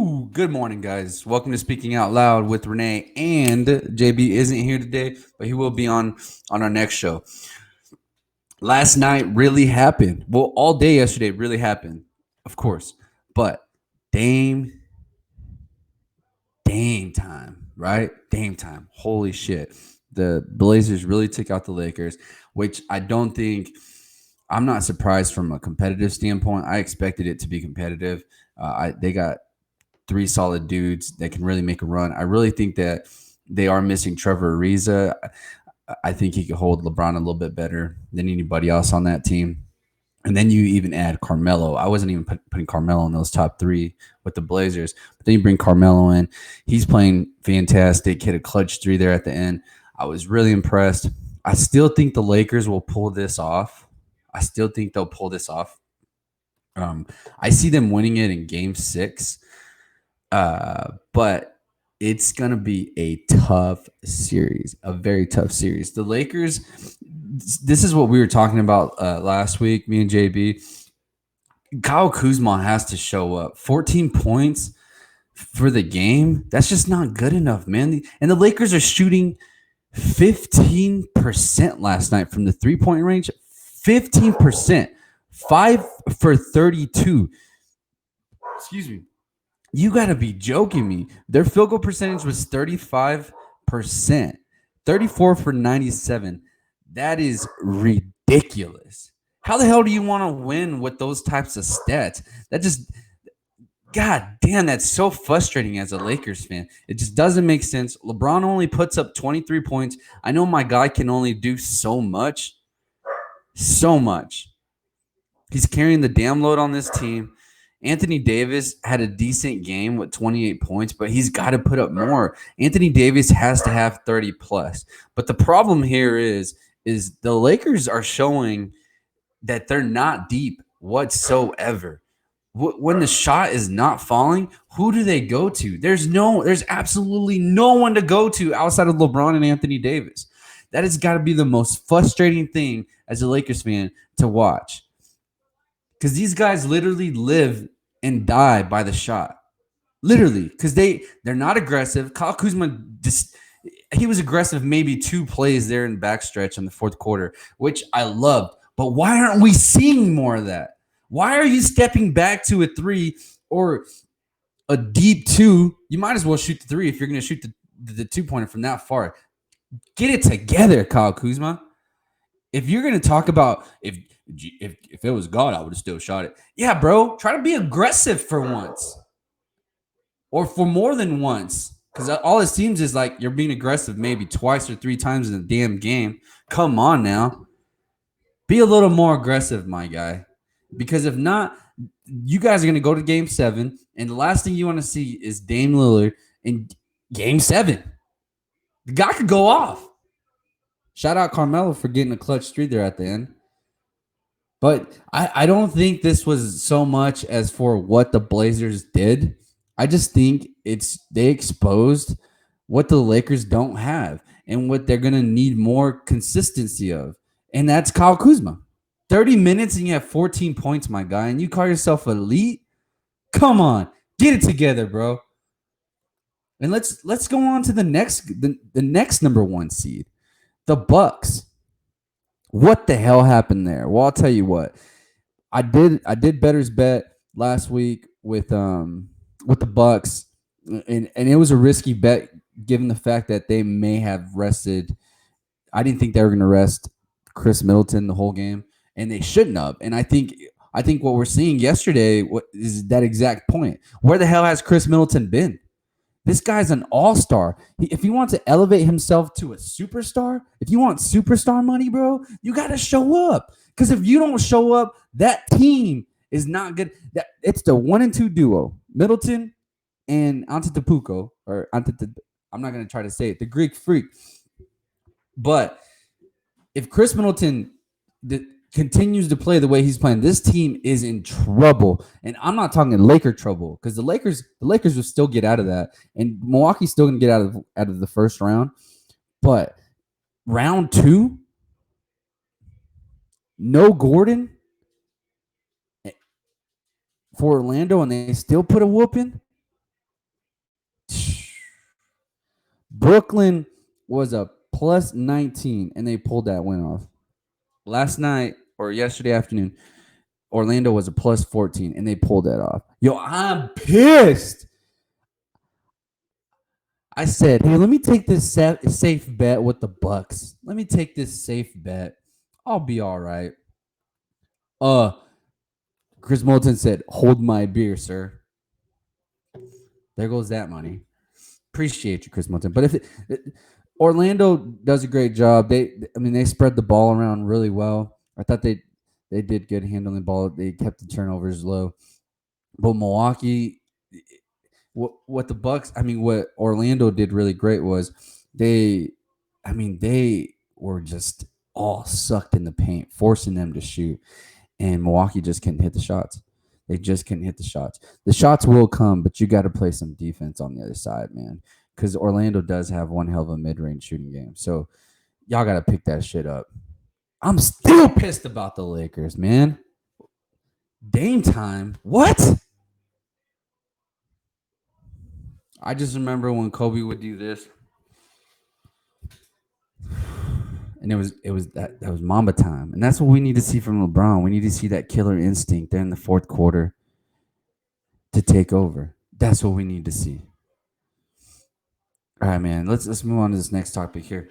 Good morning, guys. Welcome to Speaking Out Loud with Renee. And JB isn't here today, but he will be on our next show. Last night really happened. Well, all day yesterday really happened, of course. But Dame, Dame time, right? Dame time. Holy shit. The Blazers really took out the Lakers, which I don't think. I'm not surprised from a competitive standpoint. I expected it to be competitive. They got three solid dudes that can really make a run. I really think that they are missing Trevor Ariza. I think he could hold LeBron a little bit better than anybody else on that team. And then you even add Carmelo. I wasn't even putting Carmelo in those top three with the Blazers. But then you bring Carmelo in. He's playing fantastic. Hit a clutch three there at the end. I was really impressed. I still think the Lakers will pull this off. I still think they'll pull this off. I see them winning it in game 6. But it's going to be a tough series, a very tough series. The Lakers, this is what we were talking about last week, me and JB. Kyle Kuzma has to show up. 14 points for the game. That's just not good enough, man. And the Lakers are shooting 15% last night from the 3-point range. 15%. 5 for 32. Excuse me. You got to be joking me. Their field goal percentage was 35%, 34 for 97. That is ridiculous. How the hell do you want to win with those types of stats? That just, God damn, that's so frustrating as a Lakers fan. It just doesn't make sense. LeBron only puts up 23 points. I know my guy can only do so much. So much. He's carrying the damn load on this team. Anthony Davis had a decent game with 28 points, but he's got to put up more. Anthony Davis has to have 30 plus. But the problem here is the Lakers are showing that they're not deep whatsoever. When the shot is not falling, who do they go to? There's absolutely no one to go to outside of LeBron and Anthony Davis. That has got to be the most frustrating thing as a Lakers fan to watch. Because these guys literally live and die by the shot. Literally. Because they're not aggressive. Kyle Kuzma he was aggressive maybe 2 plays there in backstretch in the fourth quarter, which I loved. But why aren't we seeing more of that? Why are you stepping back to a 3 or a deep 2? You might as well shoot the 3 if you're going to shoot the 2-pointer from that far. Get it together, Kyle Kuzma. If you're going to talk about if it was God, I would have still shot it. Yeah, bro. Try to be aggressive for once. Or for more than once. Because all it seems is like you're being aggressive maybe twice or 3 times in the damn game. Come on now. Be a little more aggressive, my guy. Because if not, you guys are going to go to game 7. And the last thing you want to see is Dame Lillard in game 7. The guy could go off. Shout out Carmelo for getting a clutch 3 there at the end. But I don't think this was so much as for what the Blazers did. I just think they exposed what the Lakers don't have and what they're going to need more consistency of. And that's Kyle Kuzma. 30 minutes and you have 14 points, my guy, and you call yourself elite? Come on. Get it together, bro. And let's go on to the next number 1 seed. The Bucks. What the hell happened there? Well, I'll tell you what. I did better's bet last week with the Bucks, and it was a risky bet given the fact that they may have rested. I didn't think they were going to rest Chris Middleton the whole game, and they shouldn't have. And I think what we're seeing yesterday is that exact point. Where the hell has Chris Middleton been? This guy's an all-star. If he wants to elevate himself to a superstar, if you want superstar money, bro, you got to show up. Because if you don't show up, that team is not good. It's the 1 and 2 duo, Middleton and Antetokounmpo, or I'm not going to try to say it, the Greek Freak. But if Chris Middleton continues to play the way he's playing, this team is in trouble. And I'm not talking Laker trouble, because the Lakers will still get out of that, and Milwaukee's still gonna get out of the first round. But round 2, no Gordon for Orlando, and they still put a whooping. Brooklyn was a plus 19, and they pulled that win off. Last night or yesterday afternoon, Orlando was a plus 14, and they pulled that off. Yo, I'm pissed. I said, hey, let me take this safe bet with the Bucks. Let me take this safe bet. I'll be all right. Chris Moulton said, hold my beer, sir. There goes that money. Appreciate you, Chris Moulton. But if Orlando does a great job, they spread the ball around really well. I thought they did good handling the ball. They kept the turnovers low. But Milwaukee, what the Bucks, what Orlando did really great was they were just all sucked in the paint, forcing them to shoot, and Milwaukee just couldn't hit the shots. They just couldn't hit the shots. The shots will come, but you got to play some defense on the other side, man, because Orlando does have one hell of a mid-range shooting game. So y'all got to pick that shit up. I'm still pissed about the Lakers, man. Dame time? What? I just remember when Kobe would do this. And it was that was Mamba time. And that's what we need to see from LeBron. We need to see that killer instinct there in the fourth quarter to take over. That's what we need to see. All right, man. Let's move on to this next topic here.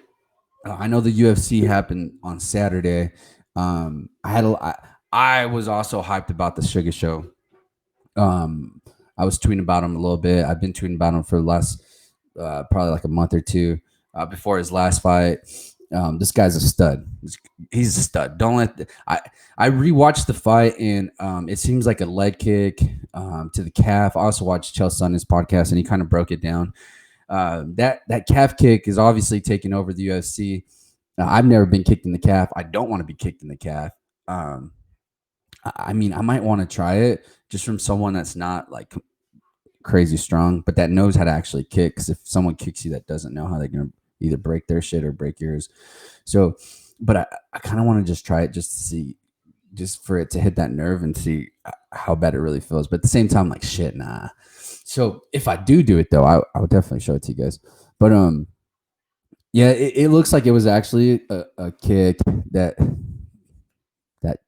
I know the UFC happened on Saturday. I was also hyped about the Sugar Show. I was tweeting about him a little bit. I've been tweeting about him for the last probably like a month or two before his last fight. This guy's a stud. He's a stud. Don't let I rewatched the fight, and it seems like a leg kick to the calf. I also watched Chael Sonnen's podcast, and he kind of broke it down. That calf kick is obviously taking over the UFC. I've never been kicked in the calf. I don't want to be kicked in the calf. I might want to try it just from someone that's not like crazy strong, but that knows how to actually kick. Because if someone kicks you that doesn't know how, they're gonna either break their shit or break yours. So, but I kind of want to just try it just to see, just for it to hit that nerve and see how bad it really feels. But at the same time, like shit, nah. So if I do it though, I would definitely show it to you guys. But yeah, it looks like it was actually a kick that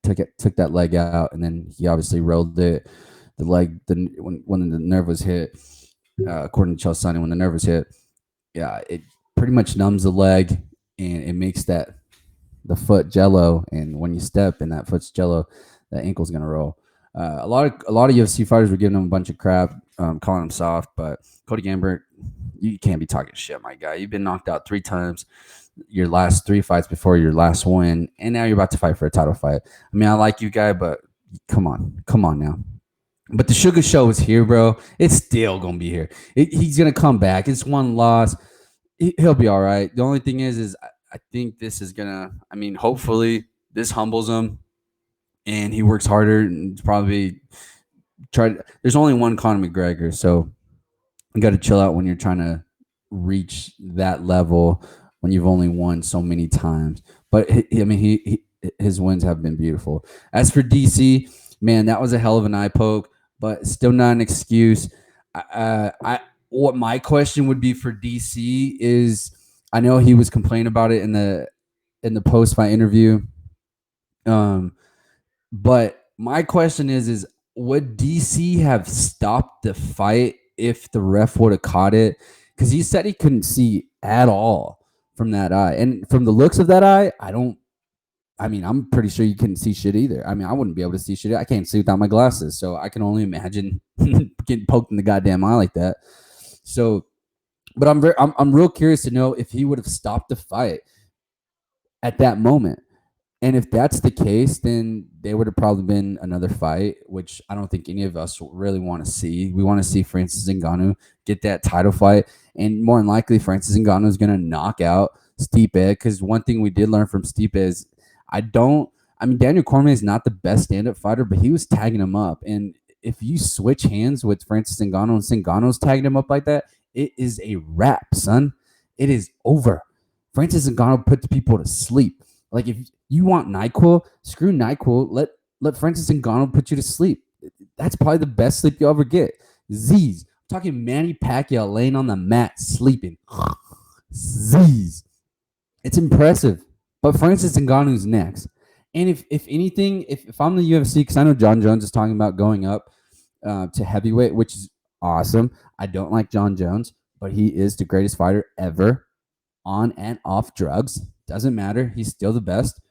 took that leg out, and then he obviously rolled it. The leg, when the nerve was hit, according to Chael Sonnen, when the nerve was hit, yeah, it pretty much numbs the leg, and it makes the foot jello. And when you step and that foot's jello, that ankle's gonna roll. A lot of UFC fighters were giving him a bunch of crap, calling him soft, but Cody Gambit, you can't be talking shit, my guy. You've been knocked out 3 times your last 3 fights before your last win, and now you're about to fight for a title fight. I like you, guy, but come on now. But the Sugar Show is here, bro. It's still gonna be here. He's gonna come back. It's one loss. He'll be all right. The only thing is I think this is gonna. Hopefully this humbles him, and he works harder and probably try. There's only one Conor McGregor, so you got to chill out when you're trying to reach that level when you've only won so many times. But his wins have been beautiful. As for DC, man, that was a hell of an eye poke, but still not an excuse. What my question would be for DC is, I know he was complaining about it in the post fight interview. But my question is would DC have stopped the fight if the ref would have caught it? Because he said he couldn't see at all from that eye. And from the looks of that eye, I'm pretty sure you couldn't see shit either. I wouldn't be able to see shit. I can't see without my glasses. So I can only imagine getting poked in the goddamn eye like that. So, but I'm real curious to know if he would have stopped the fight at that moment. And if that's the case, then there would have probably been another fight, which I don't think any of us really want to see. We want to see Francis Ngannou get that title fight. And more than likely, Francis Ngannou is going to knock out Stipe. Because one thing we did learn from Stipe is Daniel Cormier is not the best stand-up fighter, but he was tagging him up. And if you switch hands with Francis Ngannou and Ngannou's tagging him up like that, it is a wrap, son. It is over. Francis Ngannou puts people to sleep. Like, if you want NyQuil, screw NyQuil. Let Francis Ngannou put you to sleep. That's probably the best sleep you'll ever get. Z's. I'm talking Manny Pacquiao laying on the mat sleeping. Z's. It's impressive. But Francis Ngannou's next. And if anything, if I'm the UFC, because I know John Jones is talking about going up to heavyweight, which is awesome. I don't like John Jones, but he is the greatest fighter ever on and off drugs. Doesn't matter. He's still the best.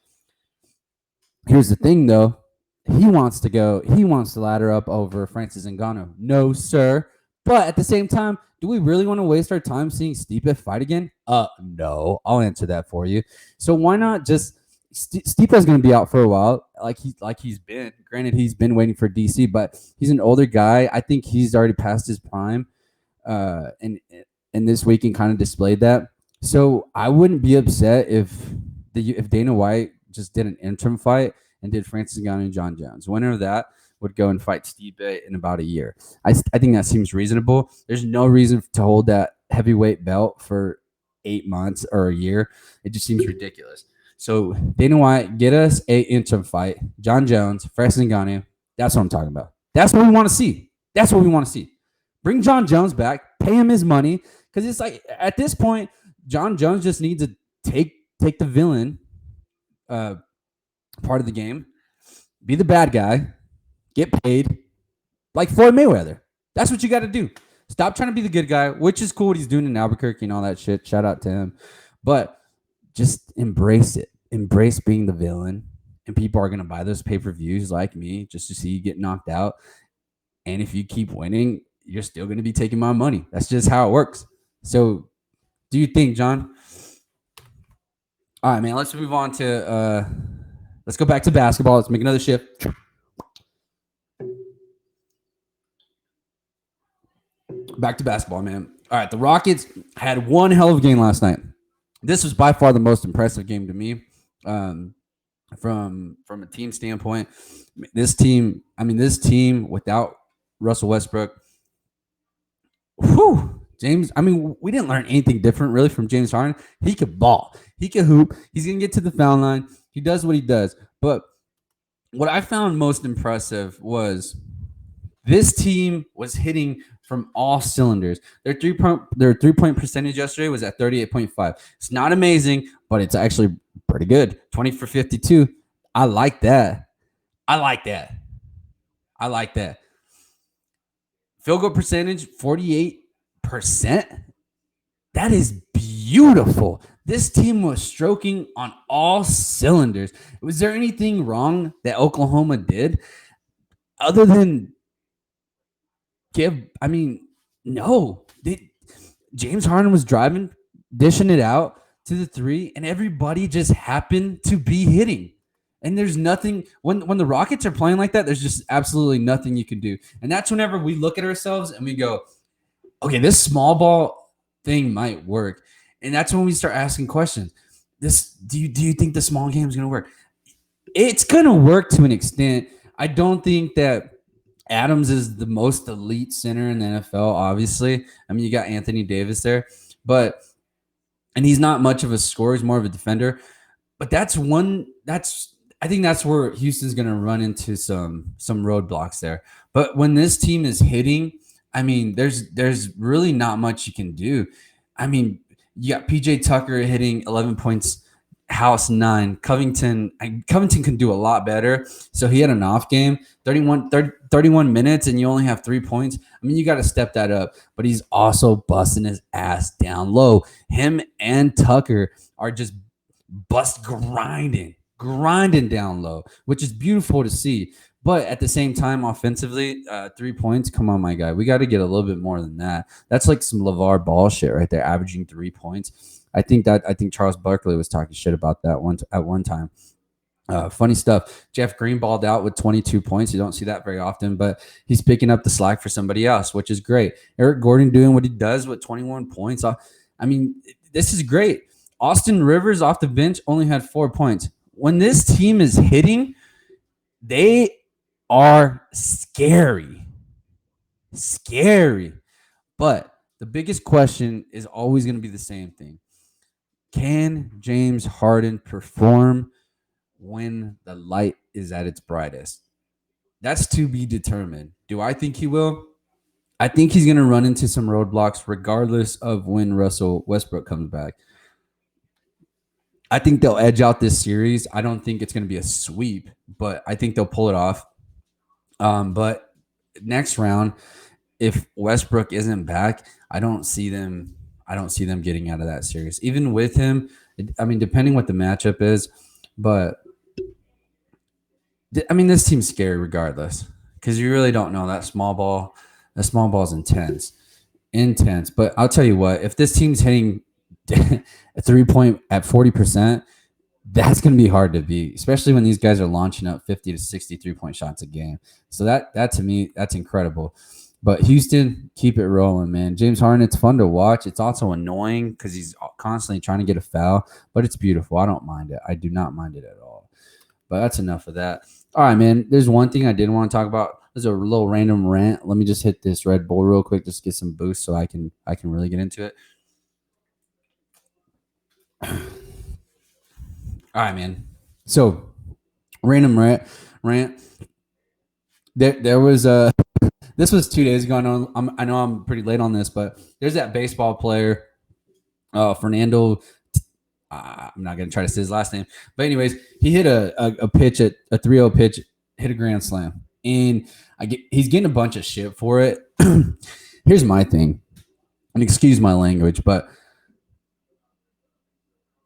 Here's the thing, though. He wants to ladder up over Francis Ngannou. No, sir. But at the same time, do we really want to waste our time seeing Stipe fight again? No. I'll answer that for you. So why not just Stipe's going to be out for a while, like he's been. Granted, he's been waiting for DC, but he's an older guy. I think he's already past his prime. And this weekend kind of displayed that. So I wouldn't be upset if Dana White just did an interim fight and did Francis Ngannou and John Jones. Winner of that would go and fight Stipe in about a year. I think that seems reasonable. There's no reason to hold that heavyweight belt for 8 months or a year. It just seems ridiculous. So Dana White, get us a interim fight. John Jones, Francis Ngannou. That's what I'm talking about. That's what we want to see. That's what we want to see. Bring John Jones back, pay him his money, because it's like at this point, John Jones just needs to take the villain part of the game, be the bad guy, get paid like Floyd Mayweather. That's what you got to do. Stop trying to be the good guy, which is cool what he's doing in Albuquerque and all that shit. Shout out to him. But just embrace it. Embrace being the villain. And people are going to buy those pay-per-views like me just to see you get knocked out. And if you keep winning, you're still going to be taking my money. That's just how it works. So do you think, John? All right, man, let's move on to let's go back to basketball. Let's make another shift. Back to basketball, man. All right, the Rockets had one hell of a game last night. This was by far the most impressive game to me from a team standpoint. This team without Russell Westbrook, James, we didn't learn anything different really from James Harden. He could ball. He could hoop. He's going to get to the foul line. He does what he does. But what I found most impressive was this team was hitting from all cylinders. Their three-point percentage yesterday was at 38.5. It's not amazing, but it's actually pretty good. 20 for 52. I like that. Field goal percentage, 48%. That is beautiful. This team was stroking on all cylinders. Was there anything wrong that Oklahoma did other than no. James Harden was driving, dishing it out to the three, and everybody just happened to be hitting. And there's nothing when the Rockets are playing like that, there's just absolutely nothing you can do. And that's whenever we look at ourselves and we go, okay, this small ball thing might work. And that's when we start asking questions. Do you think the small game is going to work? It's going to work to an extent. I don't think that Adams is the most elite center in the NFL, obviously. You got Anthony Davis there, and he's not much of a scorer. He's more of a defender. But I think that's where Houston's going to run into some roadblocks there. But when this team is hitting, there's really not much you can do. You got PJ Tucker hitting 11 points, House 9. Covington can do a lot better. So he had an off game, 31 minutes, and you only have 3 points. You got to step that up. But he's also busting his ass down low. Him and Tucker are just grinding down low, which is beautiful to see. But at the same time, offensively, 3 points. Come on, my guy. We got to get a little bit more than that. That's like some LeVar Ball shit right there, averaging 3 points. I think Charles Barkley was talking shit about that at one time. Funny stuff. Jeff Green balled out with 22 points. You don't see that very often, but he's picking up the slack for somebody else, which is great. Eric Gordon doing what he does with 21 points. This is great. Austin Rivers off the bench only had 4 points. When this team is hitting, they are scary. But the biggest question is always going to be the same thing. Can James Harden perform when the light is at its brightest? That's to be determined. Do I think he will? I think he's going to run into some roadblocks regardless of when Russell Westbrook comes back. I think they'll edge out this series. I don't think it's going to be a sweep, but I think they'll pull it off. But next round, if Westbrook isn't back, I don't see them. I don't see them getting out of that series, even with him. I mean, depending what the matchup is, but I mean, this team's scary regardless because you really don't know that small ball. That small ball is intense. But I'll tell you what, if this team's hitting a 3-point at 40%, that's going to be hard to beat, especially when these guys are launching up 50 to 63-point shots a game. So that to me, that's incredible. But Houston, keep it rolling, man. James Harden, it's fun to watch. It's also annoying because he's constantly trying to get a foul, but it's beautiful. I don't mind it. I do not mind it at all. But that's enough of that. All right, man. There's one thing I did want to talk about. There's a little random rant. Let me just hit this Red Bull real quick, just get some boost so I can really get into it. All right, man. So, random rant. There was a. This was 2 days ago. I know I'm pretty late on this, but there's that baseball player, Fernando. I'm not going to try to say his last name. But anyways, he hit a pitch at a 3-0 pitch, hit a grand slam. And he's getting a bunch of shit for it. Here's my thing. And excuse my language, but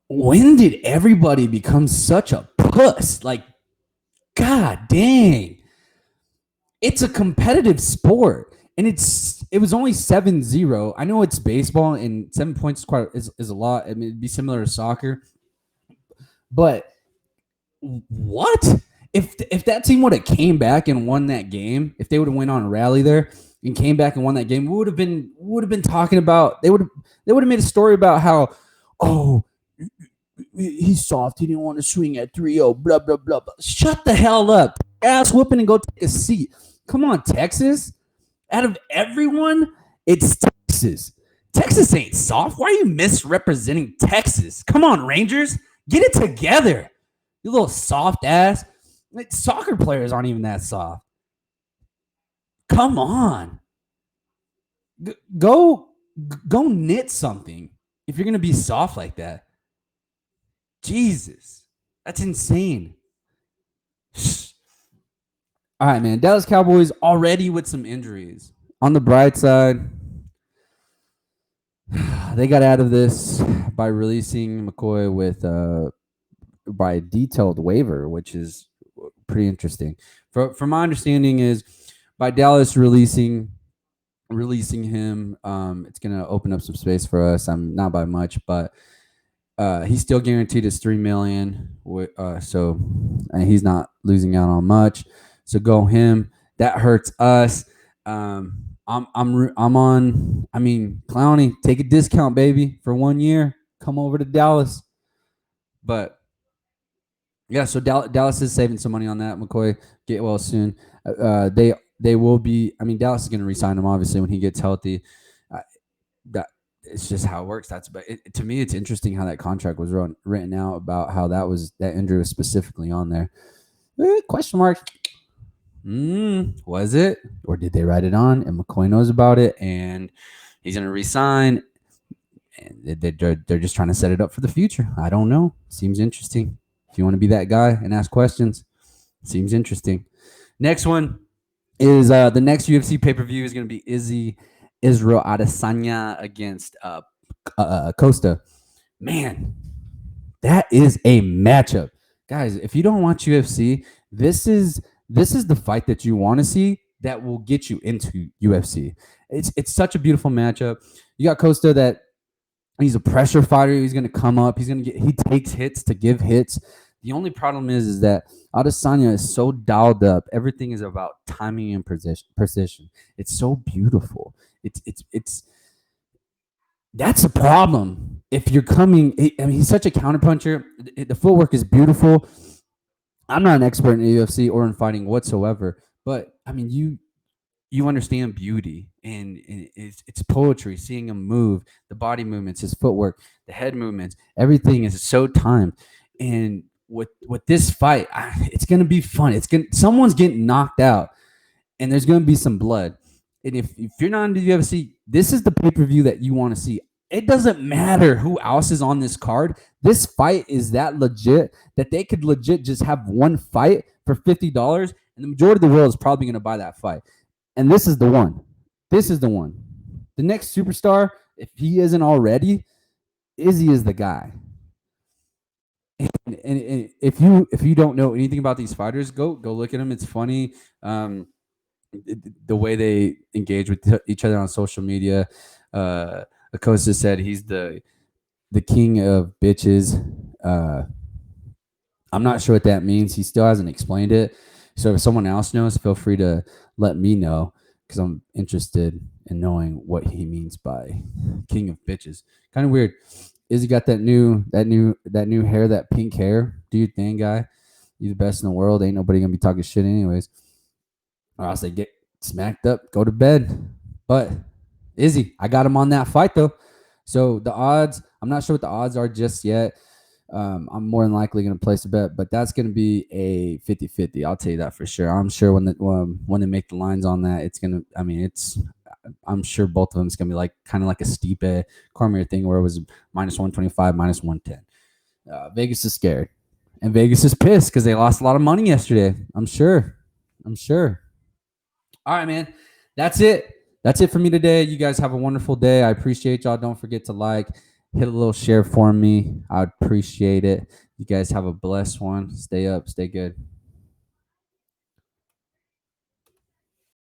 when did everybody become such a puss? Like, god dang. It's a competitive sport. And it was only 7-0. I know it's baseball and 7 points is a lot. I mean, it'd be similar to soccer. But what? If that team would have came back and won that game, if they would have went on a rally there and came back and won that game, we would have been talking about they would have made a story about how, oh, he's soft, he didn't want to swing at 3-0, blah blah blah. Shut the hell up. Ass whooping and go take a seat. Come on, Texas. Out of everyone, it's Texas. Texas ain't soft. Why are you misrepresenting Texas? Come on, Rangers. Get it together. You little soft ass. Like, soccer players aren't even that soft. Come on. Go knit something if you're going to be soft like that. Jesus. That's insane. All right, man. Dallas Cowboys already with some injuries. On the bright side, they got out of this by releasing McCoy by a detailed waiver, which is pretty interesting. From my understanding is by Dallas releasing him, it's going to open up some space for us. I'm not by much, but he's still guaranteed his $3 million. So and he's not losing out on much. So go him. That hurts us. I'm on. I mean, Clowney, take a discount, baby, for 1 year. Come over to Dallas. But yeah, so Dallas is saving some money on that. McCoy, get well soon. They will be. I mean, Dallas is going to re-sign him obviously when he gets healthy. That it's just how it works. To me, it's interesting how that contract was written out about how that injury was specifically on there. Question mark. Was it, or did they write it on? And McCoy knows about it, and he's going to re-sign. And they're just trying to set it up for the future. I don't know. Seems interesting. If you want to be that guy and ask questions, seems interesting. Next one is the next UFC pay-per-view is going to be Israel Adesanya against Costa. Man, that is a matchup. Guys, if you don't watch UFC, this is the fight that you want to see that will get you into UFC. It's such a beautiful matchup. You got Costa that he's a pressure fighter. He's going to come up. He takes hits to give hits. The only problem is that Adesanya is so dialed up. Everything is about timing and precision. It's so beautiful. It's that's a problem. If you're coming, I mean, he's such a counterpuncher. The footwork is beautiful. I'm not an expert in the UFC or in fighting whatsoever, but I mean, you understand beauty and it's poetry. Seeing him move, the body movements, his footwork, the head movements, everything is so timed. And with this fight, it's gonna be fun. Someone's getting knocked out, and there's gonna be some blood. And if you're not into the UFC, this is the pay-per-view that you want to see. It doesn't matter who else is on this card. This fight is that legit that they could legit just have one fight for $50, and the majority of the world is probably going to buy that fight. And this is the one. This is the one. The next superstar, if he isn't already, Izzy is the guy. And if you don't know anything about these fighters, go look at them. It's funny. The way they engage with each other on social media. Acosta said he's the king of bitches. I'm not sure what that means. He still hasn't explained it. So if someone else knows, feel free to let me know because I'm interested in knowing what he means by king of bitches. Kind of weird. Izzy got that new hair, that pink hair. Do your thing, guy. You're the best in the world. Ain't nobody gonna be talking shit anyways. Or else they get smacked up, go to bed. But Izzy, I got him on that fight though. So the odds, I'm not sure what the odds are just yet. I'm more than likely going to place a bet, but that's going to be a 50-50. I'll tell you that for sure. I'm sure when they make the lines on that, it's going to, I mean, I'm sure both of them is going to be like kind of like a Stipe Cormier thing where it was minus 125, minus 110. Vegas is scared, and Vegas is pissed because they lost a lot of money yesterday. I'm sure. All right, man. That's it. That's it for me today. You guys have a wonderful day. I appreciate y'all. Don't forget to hit a little share for me. I'd appreciate it. You guys have a blessed one. Stay up. Stay good.